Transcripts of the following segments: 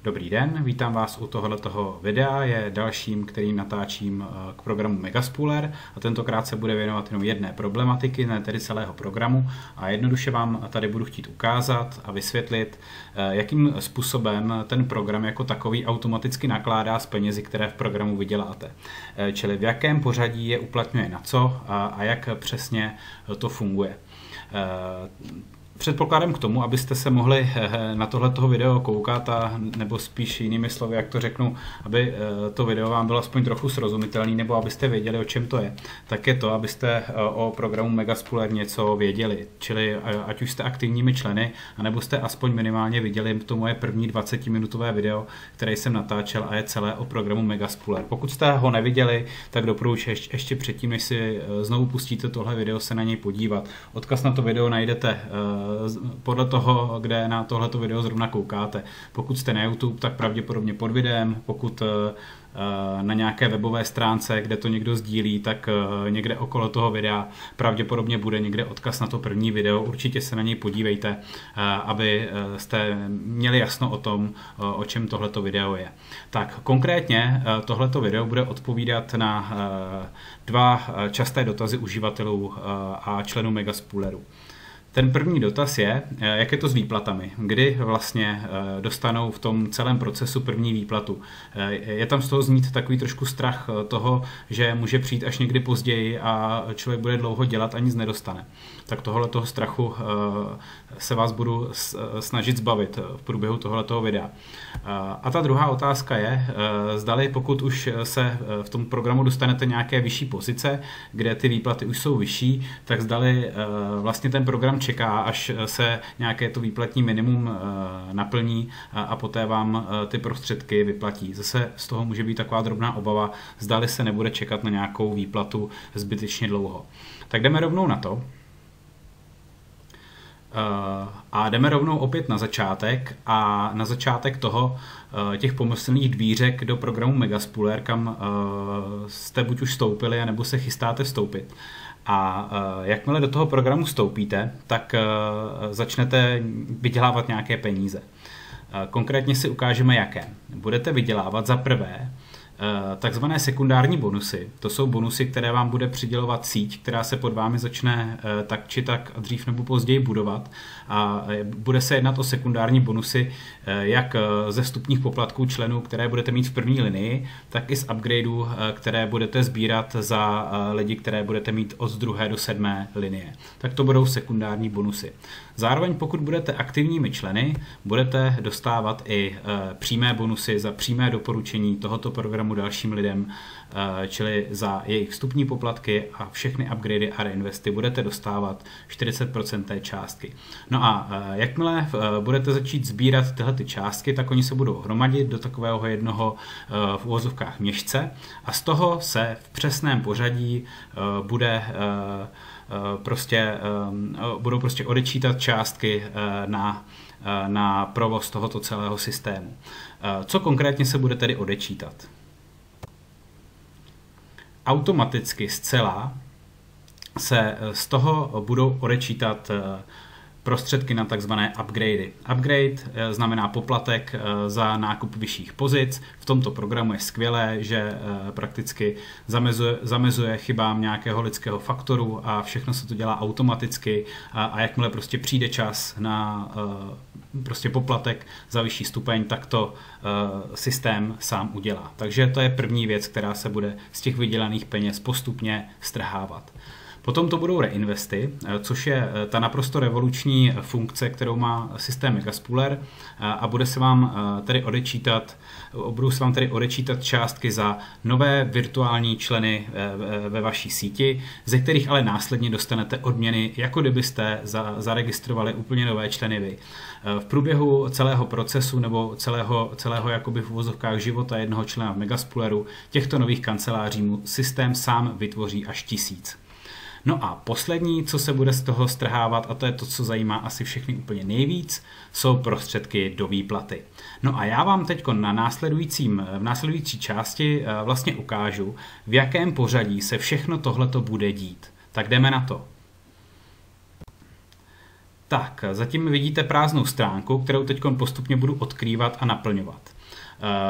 Dobrý den, vítám vás u tohoto videa, je dalším, kterým natáčím k programu Megaspooler a tentokrát se bude věnovat jenom jedné problematiky, ne tedy celého programu a jednoduše vám tady budu chtít ukázat a vysvětlit, jakým způsobem ten program jako takový automaticky nakládá s penězi, které v programu vyděláte. Čili v jakém pořadí je uplatňuje na co a jak přesně to funguje. Předpokladem k tomu, abyste se mohli na tohleto video koukat nebo spíš jinými slovy, jak to řeknu, aby to video vám bylo aspoň trochu srozumitelný nebo abyste věděli, o čem to je, tak je to, abyste o programu Megaspooler něco věděli. Čili ať už jste aktivními členy, anebo jste aspoň minimálně viděli to moje první 20-minutové video, které jsem natáčel a je celé o programu Megaspooler. Pokud jste ho neviděli, tak doporučuji ještě předtím, než si znovu pustíte tohle video, se na něj podívat. Odkaz na to video najdete podle toho, kde na tohleto video zrovna koukáte. Pokud jste na YouTube, tak pravděpodobně pod videem, pokud na nějaké webové stránce, kde to někdo sdílí, tak někde okolo toho videa pravděpodobně bude někde odkaz na to první video. Určitě se na něj podívejte, aby jste měli jasno o tom, o čem tohleto video je. Tak konkrétně tohleto video bude odpovídat na dva časté dotazy uživatelů a členů Megaspooleru. Ten první dotaz je, jak je to s výplatami, kdy vlastně dostanou v tom celém procesu první výplatu. Je tam z toho znít takový trošku strach toho, že může přijít až někdy později a člověk bude dlouho dělat a nic nedostane. Tak tohle toho strachu se vás budu snažit zbavit v průběhu tohletoho videa. A ta druhá otázka je, zdali pokud už se v tom programu dostanete nějaké vyšší pozice, kde ty výplaty už jsou vyšší, tak zdali vlastně ten program čeká, až se nějaké to výplatní minimum naplní a poté vám ty prostředky vyplatí. Zase z toho může být taková drobná obava, zdali se nebude čekat na nějakou výplatu zbytečně dlouho. Tak jdeme rovnou na to. A jdeme rovnou opět na začátek a na začátek toho těch pomyslných dvířek do programu Megaspooler, kam jste buď už vstoupili, nebo se chystáte vstoupit. A jakmile do toho programu vstoupíte, tak začnete vydělávat nějaké peníze. Konkrétně si ukážeme jaké. Budete vydělávat za prvé takzvané sekundární bonusy. To jsou bonusy, které vám bude přidělovat síť, která se pod vámi začne tak či tak dřív nebo později budovat. A bude se jednat o sekundární bonusy jak ze vstupních poplatků členů, které budete mít v první linii, tak i z upgradeů, které budete sbírat za lidi, které budete mít od 2. do 7. linie. Tak to budou sekundární bonusy. Zároveň pokud budete aktivními členy, budete dostávat i přímé bonusy za přímé doporučení tohoto programu dalším lidem, čili za jejich vstupní poplatky a všechny upgradey a reinvesty budete dostávat 40% té částky. No a jakmile budete začít sbírat tyhle ty částky, tak oni se budou hromadit do takového jednoho v uvozovkách měšce a z toho se v přesném pořadí budou prostě odečítat částky na provoz tohoto celého systému. Co konkrétně se bude tedy odečítat? Automaticky zcela se z toho budou odečítat prostředky na takzvané upgradey. Upgrade znamená poplatek za nákup vyšších pozic. V tomto programu je skvělé, že prakticky zamezuje chybám nějakého lidského faktoru a všechno se to dělá automaticky a jakmile prostě přijde čas na prostě poplatek za vyšší stupeň, tak to systém sám udělá. Takže to je první věc, která se bude z těch vydělaných peněz postupně strhávat. Potom to budou reinvesty, což je ta naprosto revoluční funkce, kterou má systém Megaspooler a budou se vám tedy odečítat částky za nové virtuální členy ve vaší síti, ze kterých ale následně dostanete odměny, jako kdybyste zaregistrovali úplně nové členy vy. V průběhu celého procesu nebo celého jakoby v uvozovkách života jednoho člena v Megaspooleru těchto nových kanceláří mu systém sám vytvoří až 1000. No a poslední, co se bude z toho strhávat, a to je to, co zajímá asi všechny úplně nejvíc, jsou prostředky do výplaty. No a já vám teď v následující části vlastně ukážu, v jakém pořadí se všechno tohleto bude dít. Tak jdeme na to. Tak, zatím vidíte prázdnou stránku, kterou teď postupně budu odkrývat a naplňovat.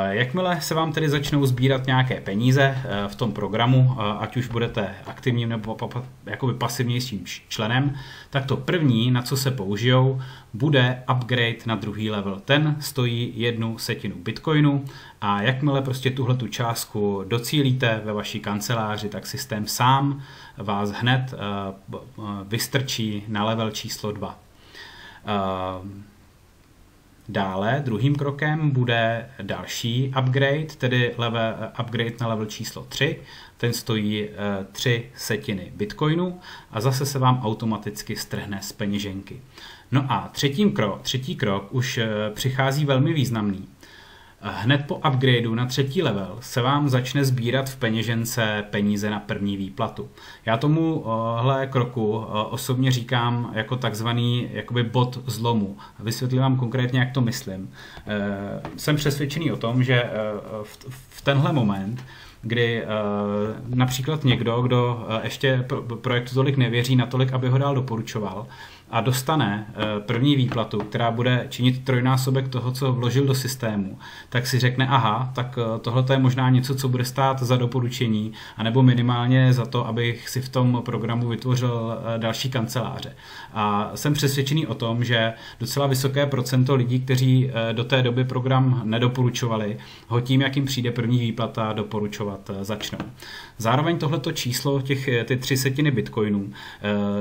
Jakmile se vám tedy začnou sbírat nějaké peníze v tom programu, ať už budete aktivním nebo jakoby pasivnějším členem, tak to první, na co se použijou, bude upgrade na druhý level. Ten stojí 1/10 bitcoinu a jakmile prostě tuhletu částku docílíte ve vaší kanceláři, tak systém sám vás hned vystrčí na level číslo 2. Dále druhým krokem bude další upgrade, tedy upgrade na level číslo 3. Ten stojí 0,03 bitcoinu a zase se vám automaticky strhne z peněženky. No a třetí krok už přichází velmi významný. Hned po upgradeu na 3. level se vám začne sbírat v peněžence peníze na první výplatu. Já tomuhle kroku osobně říkám jako takzvaný jakoby bod zlomu. Vysvětlím vám konkrétně, jak to myslím. Jsem přesvědčený o tom, že v tenhle moment, kdy například někdo, kdo ještě projektu tolik nevěří, natolik, aby ho dál doporučoval, a dostane první výplatu, která bude činit 3násobek toho, co vložil do systému, tak si řekne, aha, tak tohle je možná něco, co bude stát za doporučení, anebo minimálně za to, abych si v tom programu vytvořil další kanceláře. A jsem přesvědčený o tom, že docela vysoké procento lidí, kteří do té doby program nedoporučovali, ho tím, jak jim přijde první výplata, doporučovat začnou. Zároveň tohleto číslo, ty 0,03 bitcoinů,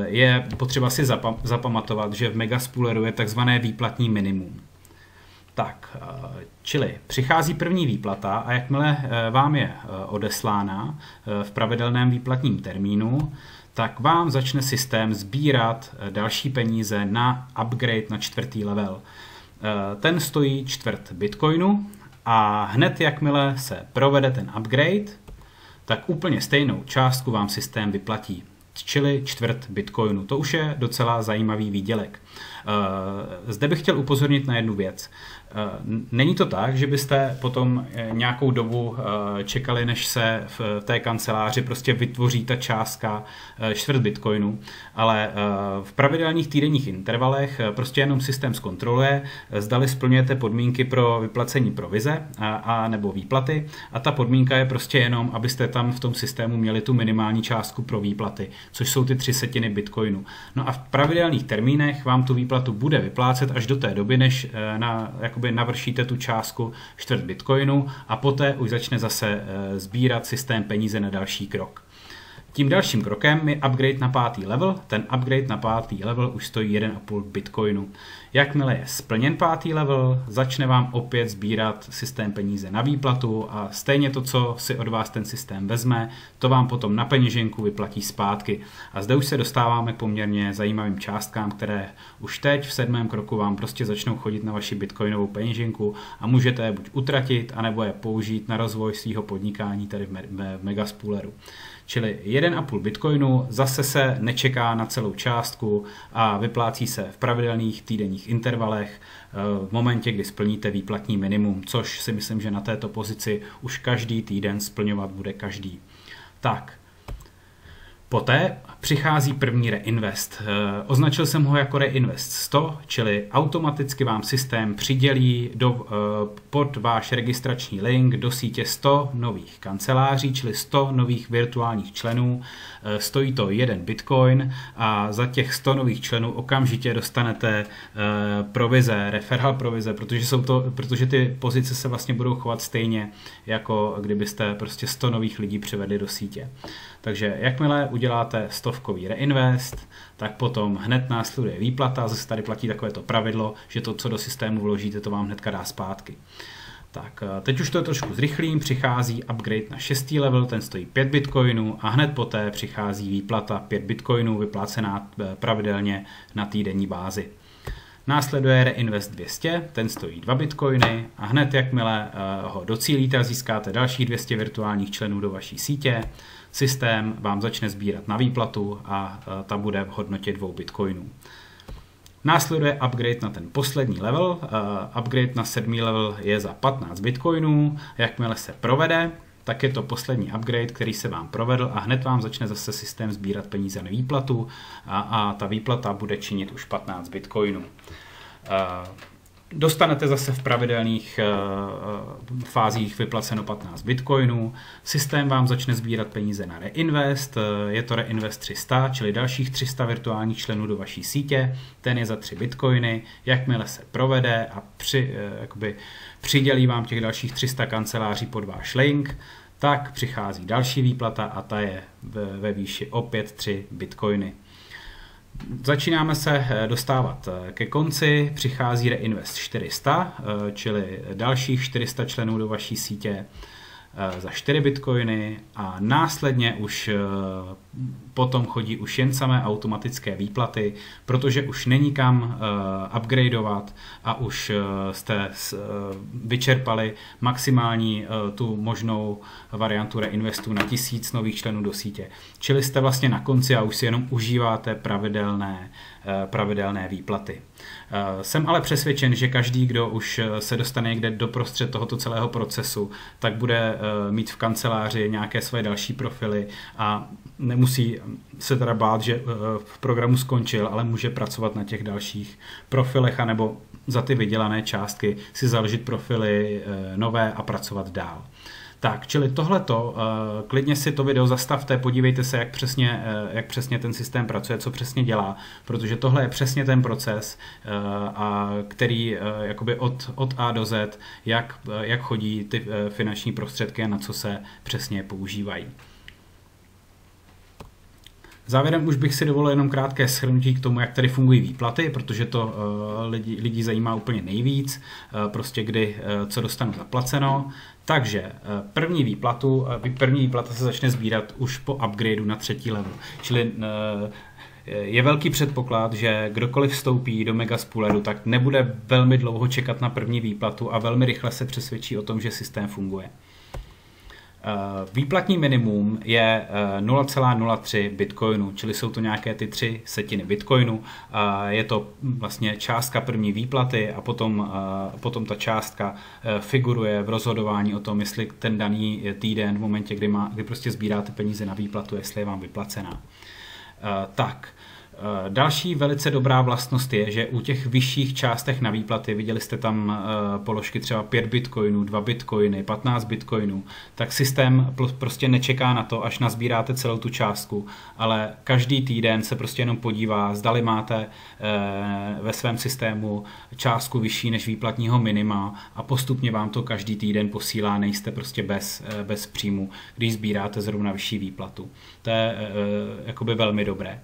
je potřeba si zapamatovat, že v Megaspooleru je takzvané výplatní minimum. Tak, čili přichází první výplata a jakmile vám je odeslána v pravidelném výplatním termínu, tak vám začne systém sbírat další peníze na upgrade na 4. level. Ten stojí 1/4 bitcoinu a hned jakmile se provede ten upgrade, tak úplně stejnou částku vám systém vyplatí, čili 1/4 bitcoinu. To už je docela zajímavý výdělek. Zde bych chtěl upozornit na jednu věc. Není to tak, že byste potom nějakou dobu čekali, než se v té kanceláři prostě vytvoří ta částka 1/4 bitcoinu, ale v pravidelných týdenních intervalech prostě jenom systém zkontroluje, zdali splňujete podmínky pro vyplacení provize a nebo výplaty a ta podmínka je prostě jenom, abyste tam v tom systému měli tu minimální částku pro výplaty, což jsou ty 0,03 bitcoinu. No a v pravidelných termínech vám tu výplatu bude vyplácet až do té doby, než navršíte tu částku 1/4 bitcoinu a poté už začne zase sbírat systém peníze na další krok. Tím dalším krokem je upgrade na 5. level. Ten upgrade na 5. level už stojí 1,5 bitcoinu. Jakmile je splněn 5. level, začne vám opět sbírat systém peníze na výplatu a stejně to, co si od vás ten systém vezme, to vám potom na peněženku vyplatí zpátky. A zde už se dostáváme k poměrně zajímavým částkám, které už teď v 7. kroku vám prostě začnou chodit na vaši bitcoinovou peněženku a můžete je buď utratit, anebo je použít na rozvoj svého podnikání tady v Megaspooleru. Čili 1,5 bitcoinu zase se nečeká na celou částku a vyplácí se v pravidelných týdenních intervalech v momentě, kdy splníte výplatní minimum, což si myslím, že na této pozici už každý týden splňovat bude každý. Tak, poté přichází první reinvest. Označil jsem ho jako reinvest 100, čili automaticky vám systém přidělí pod váš registrační link do sítě 100 nových kanceláří, čili 100 nových virtuálních členů. Stojí to 1 bitcoin a za těch 100 nových členů okamžitě dostanete provize, referral provize, protože ty pozice se vlastně budou chovat stejně, jako kdybyste prostě 100 nových lidí přivedli do sítě. Takže jakmile uděláte 100kový reinvest, tak potom hned následuje výplata, zase tady platí takovéto pravidlo, že to, co do systému vložíte, to vám hnedka dá zpátky. Tak, teď už to trošku zrychlím, přichází upgrade na 6. level, ten stojí 5 bitcoinů a hned poté přichází výplata 5 bitcoinů vyplácená pravidelně na týdenní bázi. Následuje reinvest 200, ten stojí 2 bitcoiny a hned jakmile ho docílíte a získáte dalších 200 virtuálních členů do vaší sítě, systém vám začne sbírat na výplatu a ta bude v hodnotě 2 bitcoinů. Následuje upgrade na ten poslední level. Upgrade na 7. level je za 15 bitcoinů. Jakmile se provede, tak je to poslední upgrade, který se vám provedl a hned vám začne zase systém sbírat peníze na výplatu a ta výplata bude činit už 15 bitcoinů. Dostanete zase v pravidelných fázích vyplaceno 15 bitcoinů, systém vám začne sbírat peníze na reinvest, je to reinvest 300, čili dalších 300 virtuálních členů do vaší sítě, ten je za 3 bitcoiny, jakmile se provede a přidělí vám těch dalších 300 kanceláří pod váš link, tak přichází další výplata a ta je ve výši opět 3 bitcoiny. Začínáme se dostávat ke konci, přichází reinvest 400, čili dalších 400 členů do vaší sítě za 4 bitcoiny a následně už potom chodí už jen samé automatické výplaty, protože už není kam upgradeovat a už jste vyčerpali maximální tu možnou variantu reinvestu na 1000 nových členů do sítě. Čili jste vlastně na konci a už si jenom užíváte pravidelné výplaty. Jsem ale přesvědčen, že každý, kdo už se dostane někde doprostřed tohoto celého procesu, tak bude mít v kanceláři nějaké své další profily a nemusí se teda bát, že v programu skončil, ale může pracovat na těch dalších profilech anebo za ty vydělané částky si založit profily nové a pracovat dál. Tak, čili tohleto, klidně si to video zastavte, podívejte se, jak přesně ten systém pracuje, co přesně dělá, protože tohle je přesně ten proces, který jakoby od A do Z, jak chodí ty finanční prostředky a na co se přesně používají. Závěrem už bych si dovolil jenom krátké shrnutí k tomu, jak tady fungují výplaty, protože to lidi zajímá úplně nejvíc, prostě co dostanu zaplaceno. Takže první výplata se začne sbírat už po upgradeu na 3. level. Čili je velký předpoklad, že kdokoliv vstoupí do Megaspooleru, tak nebude velmi dlouho čekat na první výplatu a velmi rychle se přesvědčí o tom, že systém funguje. Výplatní minimum je 0,03 bitcoinu, čili jsou to nějaké ty 3 setiny bitcoinu. Je to vlastně částka první výplaty a potom ta částka figuruje v rozhodování o tom, jestli ten daný týden v momentě, kdy prostě sbíráte peníze na výplatu, jestli je vám vyplacená. Další velice dobrá vlastnost je, že u těch vyšších částech na výplaty, viděli jste tam položky třeba 5 bitcoinů, 2 bitcoiny, 15 bitcoinů, tak systém prostě nečeká na to, až nazbíráte celou tu částku, ale každý týden se prostě jenom podívá, zdali máte ve svém systému částku vyšší než výplatního minima a postupně vám to každý týden posílá, nejste prostě bez příjmu, když sbíráte zrovna vyšší výplatu. To je jakoby velmi dobré.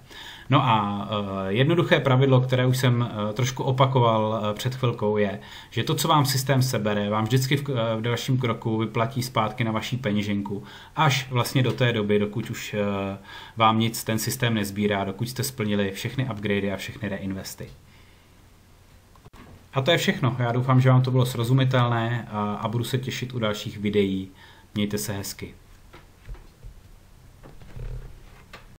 No a jednoduché pravidlo, které už jsem trošku opakoval před chvilkou, je, že to, co vám systém sebere, vám vždycky v dalším kroku vyplatí zpátky na vaší peněženku, až vlastně do té doby, dokud už vám nic ten systém nezbírá, dokud jste splnili všechny upgradey a všechny reinvesty. A to je všechno. Já doufám, že vám to bylo srozumitelné a budu se těšit u dalších videí. Mějte se hezky.